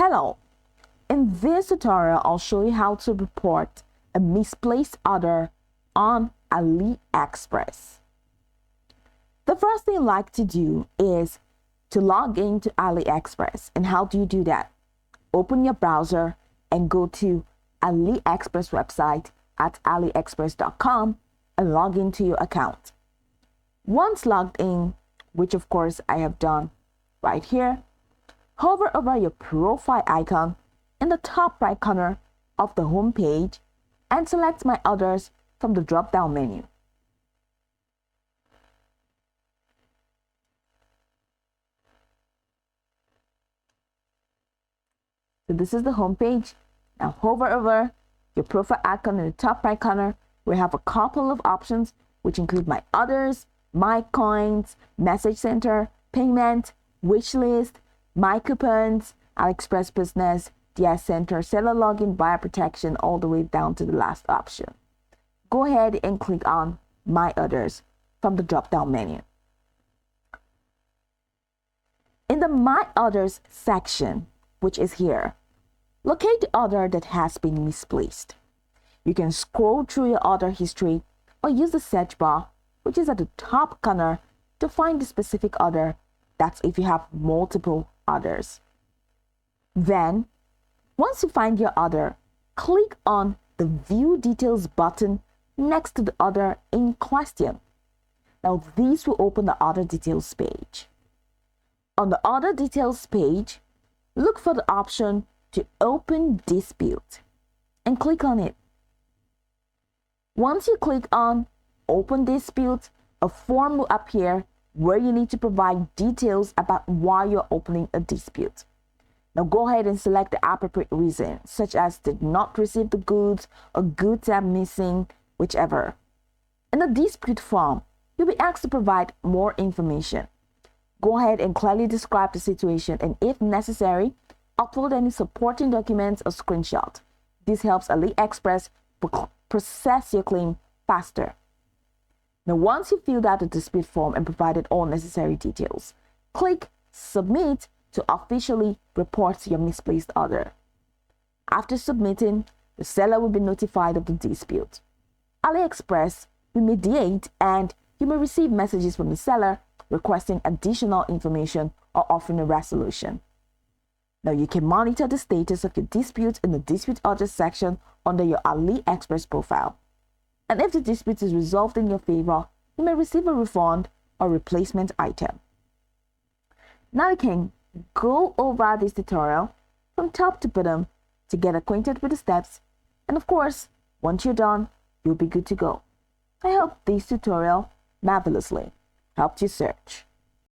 Hello, in this tutorial I'll show you how to report a misplaced order on AliExpress. The first thing I like to do is to log into AliExpress. And how do you do that? Open your browser and go to AliExpress website at aliexpress.com and log into your account. Once logged in, which of course I have done right here, hover over your profile icon in the top right corner of the home page and select My Orders from the drop-down menu. So this is the home page. Now hover over your profile icon in the top right corner. We have a couple of options which include My Orders, My Coins, Message Center, Payment, Wish List, My Coupons, AliExpress Business, DS Center, Seller Login, Buyer Protection, all the way down to the last option. Go ahead and click on My Orders from the drop-down menu. In the My Orders section, which is here, locate the order that has been misplaced. You can scroll through your order history or use the search bar, which is at the top corner, to find the specific order. That's if you have multiple orders. Then, once you find your order, click on the View Details button next to the order in question. Now, this will open the Order Details page. On the Order Details page, look for the option to Open Dispute and click on it. Once you click on Open Dispute, a form will appear where you need to provide details about why you're opening a dispute. Now go ahead and select the appropriate reason, such as did not receive the goods or goods are missing, whichever. In the dispute form, you'll be asked to provide more information. Go ahead and clearly describe the situation, and if necessary, upload any supporting documents or screenshot. This helps AliExpress process your claim faster. Now, once you filled out the dispute form and provided all necessary details, click Submit to officially report your misplaced order. After submitting, the seller will be notified of the dispute. AliExpress will mediate, and you may receive messages from the seller requesting additional information or offering a resolution. Now, you can monitor the status of your dispute in the Dispute Orders section under your AliExpress profile. And if the dispute is resolved in your favor, you may receive a refund or replacement item. Now you can go over this tutorial from top to bottom to get acquainted with the steps. And of course, once you're done, you'll be good to go. I hope this tutorial marvelously helped you search.